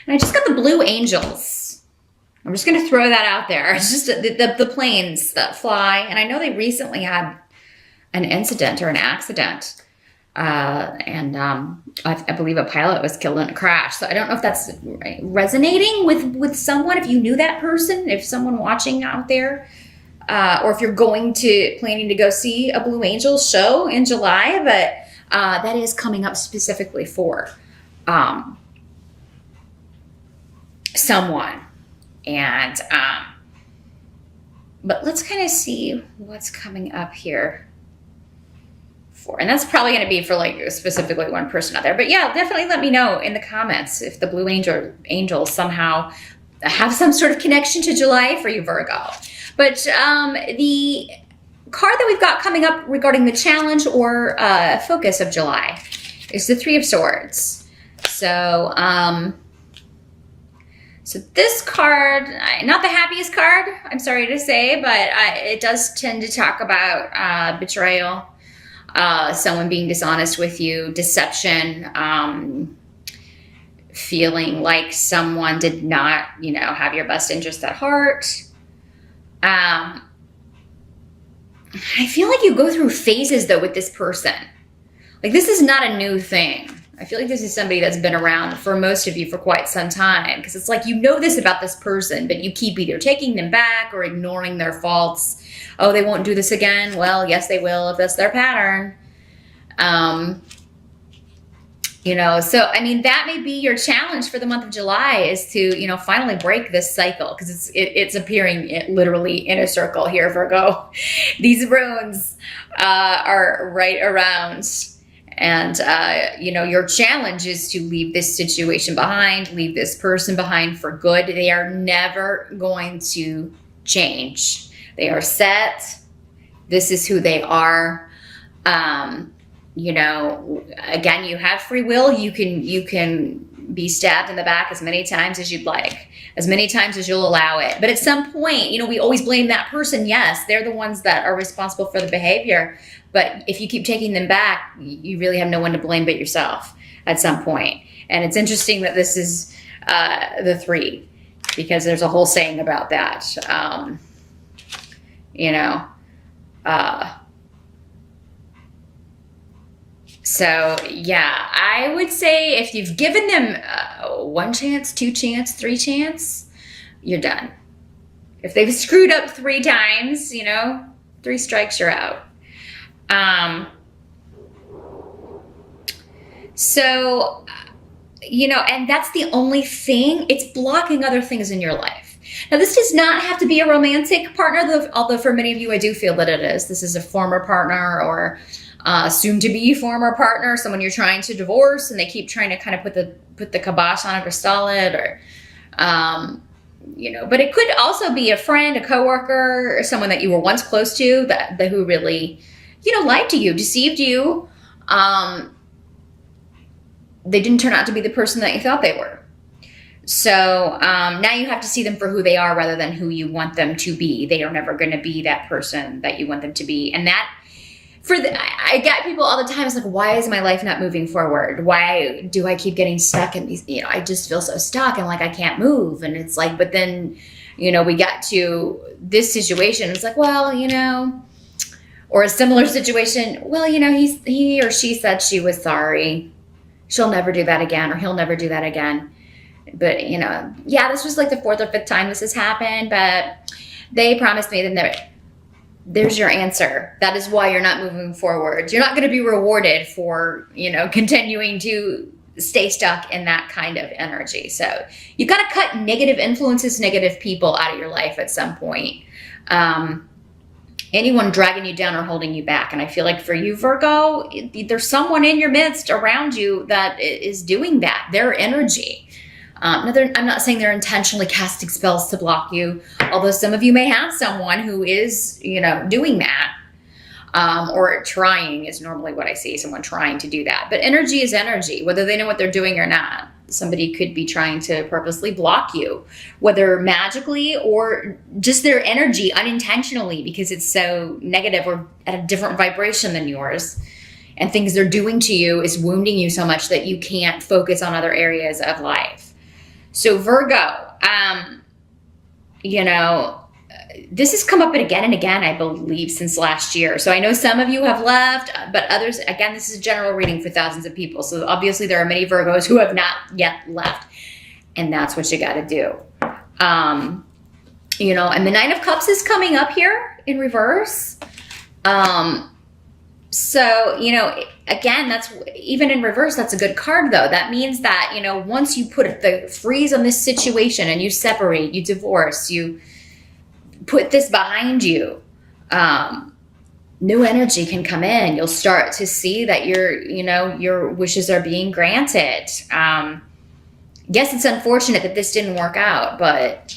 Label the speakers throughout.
Speaker 1: And I just got the blue angels. I'm just going to throw that out there. It's just the planes that fly. And I know they recently had an incident or an accident. I believe a pilot was killed in a crash. So I don't know if that's resonating with someone, if you knew that person, if someone watching out there, or if you're planning to go see a Blue Angels show in July, but that is coming up specifically for someone. And but let's kind of see what's coming up here. And that's probably going to be for like specifically one person out there. But yeah, definitely let me know in the comments if the Blue Angels somehow have some sort of connection to July for you, Virgo. But the card that we've got coming up regarding the challenge or focus of July is the Three of Swords. So, so this card, not the happiest card, I'm sorry to say, but it does tend to talk about betrayal. Someone being dishonest with you, deception, feeling like someone did not, have your best interest at heart. I feel like you go through phases though with this person. Like this is not a new thing. I feel like this is somebody that's been around for most of you for quite some time, because it's like this about this person, but you keep either taking them back or ignoring their faults. Oh, they won't do this again. Well, yes, they will if that's their pattern. So, I mean, that may be your challenge for the month of July is to, finally break this cycle, because it's appearing literally in a circle here, Virgo. These runes are right around. And, your challenge is to leave this situation behind, leave this person behind for good. They are never going to change. They are set. This is who they are. Again, you have free will. You can be stabbed in the back as many times as you'd like, as many times as you'll allow it. But at some point, we always blame that person. Yes, they're the ones that are responsible for the behavior. But if you keep taking them back, you really have no one to blame but yourself at some point. And it's interesting that this is the 3, because there's a whole saying about that. So yeah, I would say if you've given them 1 chance, 2 chance, 3 chance, you're done. If they've screwed up 3 times, 3 strikes, you're out. And that's the only thing. It's blocking other things in your life. Now, this does not have to be a romantic partner, although for many of you, I do feel that it is. This is a former partner or soon-to-be former partner, someone you're trying to divorce, and they keep trying to kind of put the kibosh on it or stall it, or but it could also be a friend, a coworker, or someone that you were once close to that who really, lied to you, deceived you. They didn't turn out to be the person that you thought they were. So now you have to see them for who they are rather than who you want them to be. They are never going to be that person that you want them to be. And that, I get people all the time, it's like, why is my life not moving forward? Why do I keep getting stuck in these, I just feel so stuck and like I can't move. And it's like, but then, we got to this situation. It's like, well, or a similar situation. Well, he or she said she was sorry. She'll never do that again, or he'll never do that again. But, this was like the 4th or 5th time this has happened, but they promised me that there's your answer. That is why you're not moving forward. You're not going to be rewarded for, continuing to stay stuck in that kind of energy. So you've got to cut negative influences, negative people out of your life at some point. Anyone dragging you down or holding you back. And I feel like for you, Virgo, there's someone in your midst around you that is doing that. Their energy. I'm not saying they're intentionally casting spells to block you, although some of you may have someone who is, doing that. Or trying is normally what I see, someone trying to do that. But energy is energy, whether they know what they're doing or not. Somebody could be trying to purposely block you, whether magically or just their energy unintentionally, because it's so negative or at a different vibration than yours. And things they're doing to you is wounding you so much that you can't focus on other areas of life. So Virgo, you know, this has come up again and again, I believe, since last year. So I know some of you have left, but others, again, this is a general reading for thousands of people. So obviously there are many Virgos who have not yet left. And that's what you got to do. You know, and the Nine of Cups is coming up here in reverse. So, you know, again, that's even in reverse, that's a good card though. That means that, you know, once you put the freeze on this situation and you separate, you divorce, you put this behind you, new energy can come in. You'll start to see that your wishes are being granted. Yes, it's unfortunate that this didn't work out, but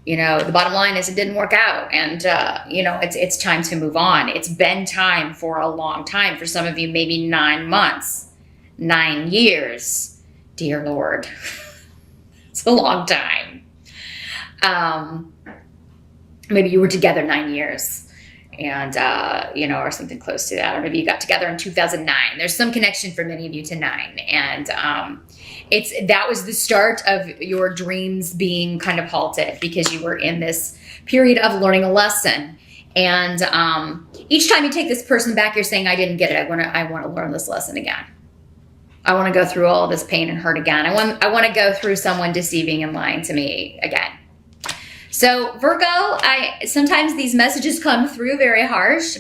Speaker 1: you know, the bottom line is it didn't work out, and you know, it's time to move on. It's been time for a long time. For some of you, maybe 9 months, 9 years. Dear Lord, it's a long time. Maybe you were together 9 years, and you know, or something close to that, or maybe you got together in 2009. There's some connection for many of you to 9, and that was the start of your dreams being kind of halted because you were in this period of learning a lesson. And each time you take this person back, you're saying, I didn't get it. I want to learn this lesson again. I want to go through all this pain and hurt again. I want to go through someone deceiving and lying to me again. So Virgo, sometimes these messages come through very harsh,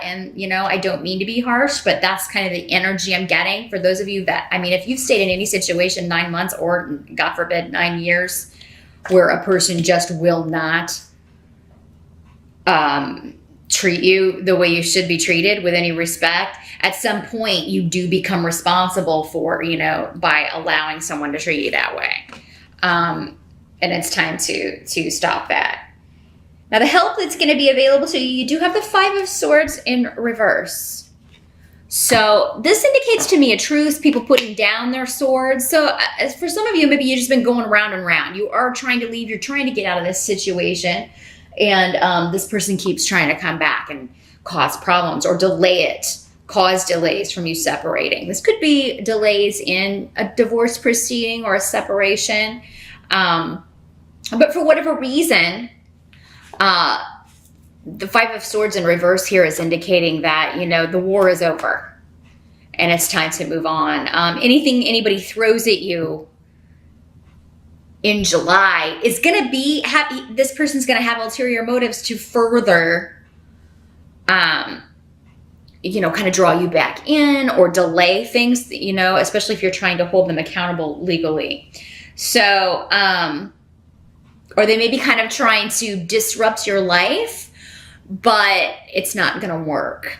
Speaker 1: and you know, I don't mean to be harsh, but that's kind of the energy I'm getting for those of you that, I mean, if you've stayed in any situation 9 months or God forbid 9 years where a person just will not treat you the way you should be treated with any respect, at some point you do become responsible for, you know, by allowing someone to treat you that way. And it's time to stop that. Now, the help that's going to be available to you, you do have the Five of Swords in reverse. So this indicates to me a truce, people putting down their swords. So as for some of you, maybe you've just been going round and round. You are trying to leave. You're trying to get out of this situation. And this person keeps trying to come back and cause problems or delay it, cause delays from you separating. This could be delays in a divorce proceeding or a separation. But for whatever reason, the Five of Swords in reverse here is indicating that, you know, the war is over and it's time to move on. Anything anybody throws at you in July is going to be, this person's going to have ulterior motives to further, you know, kind of draw you back in or delay things, you know, especially if you're trying to hold them accountable legally. So, or they may be kind of trying to disrupt your life, but it's not going to work.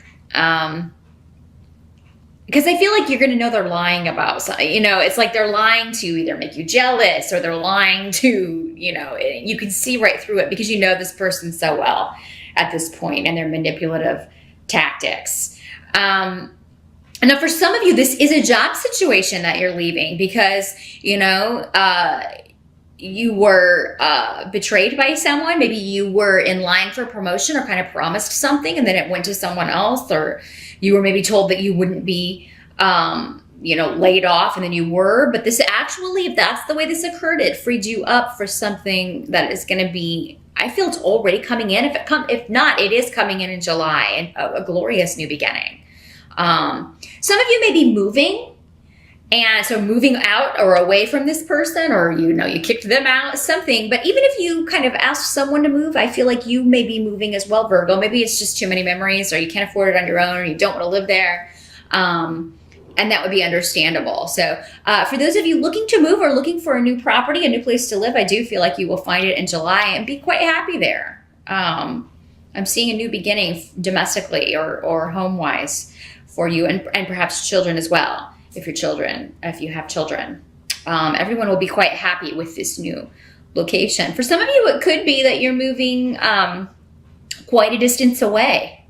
Speaker 1: Because I feel like you're going to know they're lying about something. You know, it's like they're lying to either make you jealous or they're lying to, you know, you can see right through it because you know this person so well at this point and their manipulative tactics. Now, for some of you, this is a job situation that you're leaving because, you know, you were betrayed by someone. Maybe you were in line for promotion or kind of promised something and then it went to someone else, or you were maybe told that you wouldn't be, you know, laid off and then you were. But this actually, if that's the way this occurred, it freed you up for something that is going to be, I feel it's already coming in. If not, it is coming in July, and a glorious new beginning. Some of you may be moving, and so moving out or away from this person, or, you know, you kicked them out, something. But even if you kind of asked someone to move, I feel like you may be moving as well, Virgo. Maybe it's just too many memories, or you can't afford it on your own, or you don't want to live there. And that would be understandable. So for those of you looking to move or looking for a new property, a new place to live, I do feel like you will find it in July and be quite happy there. I'm seeing a new beginning domestically or home-wise for you, and perhaps children as well. If you have children, everyone will be quite happy with this new location. For some of you, it could be that you're moving quite a distance away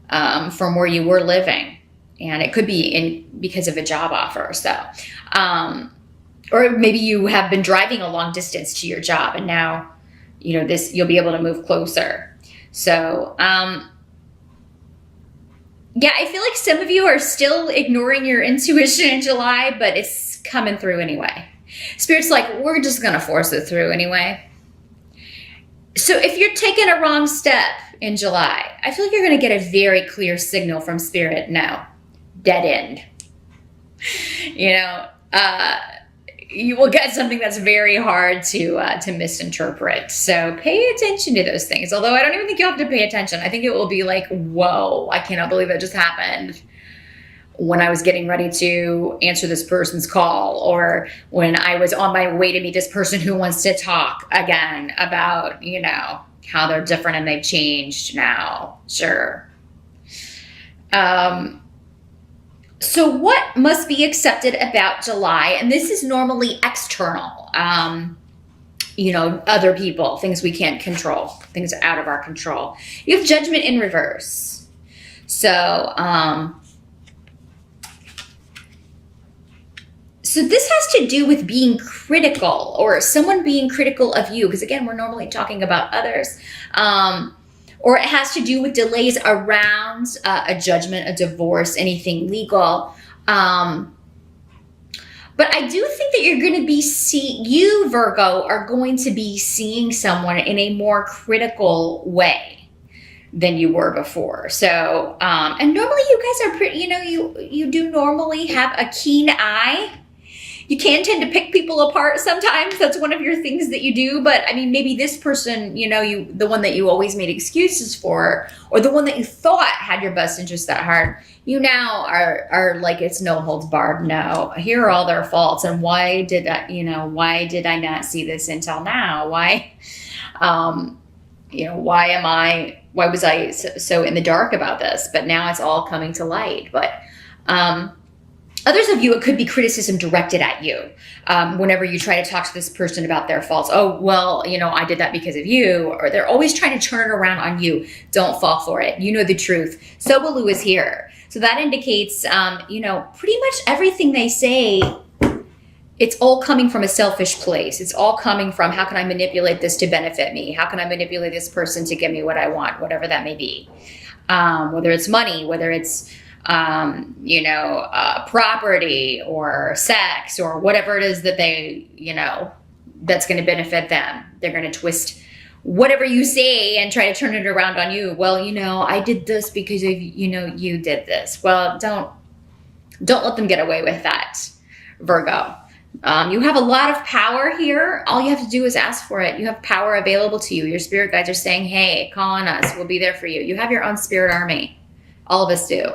Speaker 1: from where you were living, and it could be because of a job offer. So, or maybe you have been driving a long distance to your job, and now, you know, you'll be able to move closer. So, yeah, I feel like some of you are still ignoring your intuition in July, but it's coming through anyway. Spirit's like, we're just going to force it through anyway. So if you're taking a wrong step in July, I feel like you're going to get a very clear signal from Spirit. No, dead end. You know, you will get something that's very hard to misinterpret. So pay attention to those things. Although I don't even think you'll have to pay attention. I think it will be like, whoa, I cannot believe that just happened. When I was getting ready to answer this person's call, or when I was on my way to meet this person who wants to talk again about, you know, how they're different and they've changed now. Sure. So what must be accepted about July? And this is normally external, you know, other people, things we can't control, things out of our control. You have Judgment in reverse. So this has to do with being critical, or someone being critical of you. Because again, we're normally talking about others. Or it has to do with delays around a judgment, a divorce, anything legal. But I do think that you're going to be you, Virgo, are going to be seeing someone in a more critical way than you were before. So, and normally you guys are pretty, you know, you do normally have a keen eye. You can tend to pick people apart sometimes. That's one of your things that you do. But I mean, maybe this person, you know, the one that you always made excuses for, or the one that you thought had your best interest at heart, you now are like, it's no holds barred. No, here are all their faults. And why did I not see this until now? Why, you know, why was I so in the dark about this? But now it's all coming to light. But, others of you, it could be criticism directed at you. Whenever you try to talk to this person about their faults. Oh, well, you know, I did that because of you. Or they're always trying to turn it around on you. Don't fall for it. You know the truth. Sobalu is here. So that indicates, you know, pretty much everything they say, it's all coming from a selfish place. It's all coming from, how can I manipulate this to benefit me? How can I manipulate this person to give me what I want? Whatever that may be. Whether it's money, whether it's you know, property or sex or whatever it is that they, you know, that's going to benefit them. They're going to twist whatever you say and try to turn it around on you. Well, you know, I did this because of, you know, you did this. Well, don't let them get away with that, Virgo. You have a lot of power here. All you have to do is ask for it. You have power available to you. Your spirit guides are saying, hey, call on us. We'll be there for you. You have your own spirit army. All of us do.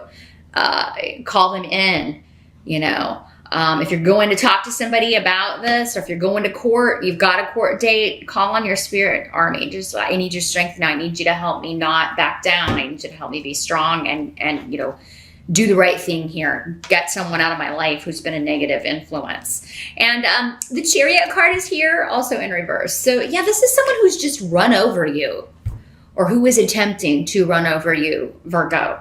Speaker 1: Call them in, you know. If you're going to talk to somebody about this, or if you're going to court, you've got a court date, call on your spirit army. Just, I need your strength now. I need you to help me not back down. I need you to help me be strong and you know, do the right thing here. Get someone out of my life who's been a negative influence. And the Chariot card is here, also in reverse. So yeah, this is someone who's just run over you, or who is attempting to run over you, Virgo,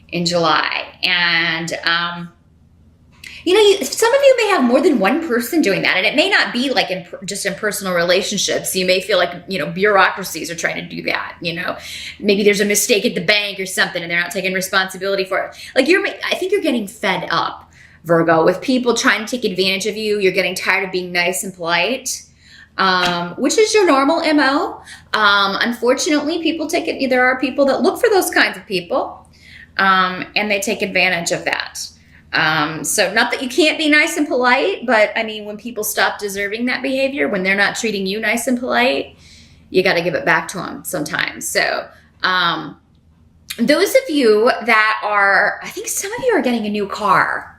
Speaker 1: in July. And, you know, some of you may have more than one person doing that. And it may not be like just in personal relationships. You may feel like, you know, bureaucracies are trying to do that. You know, maybe there's a mistake at the bank or something and they're not taking responsibility for it. Like I think you're getting fed up, Virgo, with people trying to take advantage of you. You're getting tired of being nice and polite. Which is your normal MO. Unfortunately, there are people that look for those kinds of people. And they take advantage of that. So not that you can't be nice and polite, but I mean, when people stop deserving that behavior, when they're not treating you nice and polite, you got to give it back to them sometimes. So, those of you that I think some of you are getting a new car,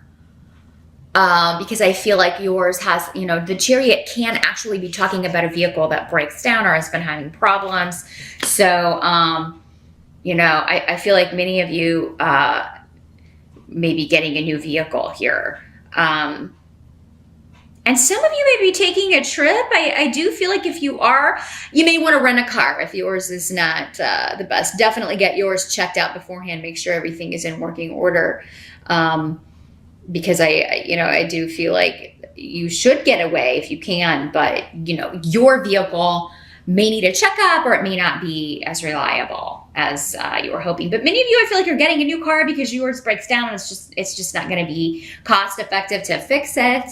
Speaker 1: because I feel like yours has, you know, the Chariot can actually be talking about a vehicle that breaks down or has been having problems. So, you know, I feel like many of you may be getting a new vehicle here. And some of you may be taking a trip. I do feel like if you are, you may want to rent a car if yours is not the best. Definitely get yours checked out beforehand. Make sure everything is in working order. Because I do feel like you should get away if you can. But, you know, your vehicle may need a checkup, or it may not be as reliable as you were hoping. But many of you, I feel like you're getting a new car because yours breaks down and it's just not going to be cost effective to fix it.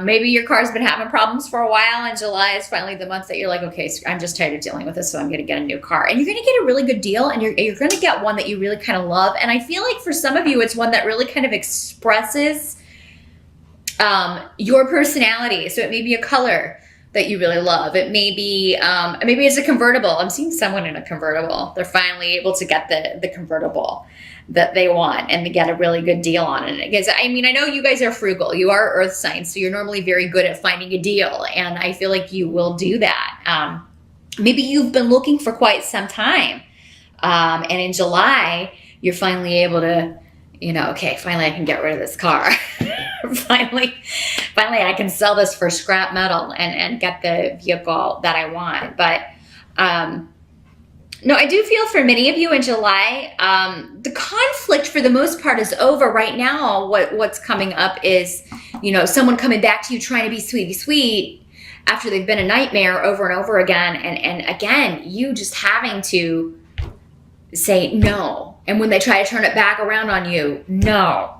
Speaker 1: Maybe your car's been having problems for a while, and July is finally the month that you're like, okay, so I'm just tired of dealing with this, so I'm going to get a new car. And you're going to get a really good deal, and you're going to get one that you really kind of love. And I feel like for some of you, it's one that really kind of expresses your personality. So it may be a color that you really love. It may be, maybe it's a convertible. I'm seeing someone in a convertible. They're finally able to get the convertible that they want and to get a really good deal on it. Because I mean, I know you guys are frugal. You are earth signs, so you're normally very good at finding a deal. And I feel like you will do that. Maybe you've been looking for quite some time. And in July, you're finally able to, you know, okay, finally I can get rid of this car. finally I can sell this for scrap metal and get the vehicle that I want. But no, I do feel for many of you in July, the conflict for the most part is over right now. What's coming up is, you know, someone coming back to you trying to be sweet after they've been a nightmare over and over again. And again, you just having to say no. And when they try to turn it back around on you, no.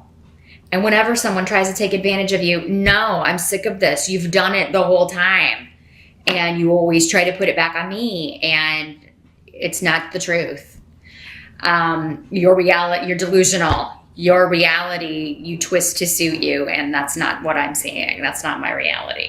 Speaker 1: And whenever someone tries to take advantage of you, no, I'm sick of this. You've done it the whole time. And you always try to put it back on me. And it's not the truth. Your reality, you're delusional. Your reality, you twist to suit you. And that's not what I'm seeing. That's not my reality.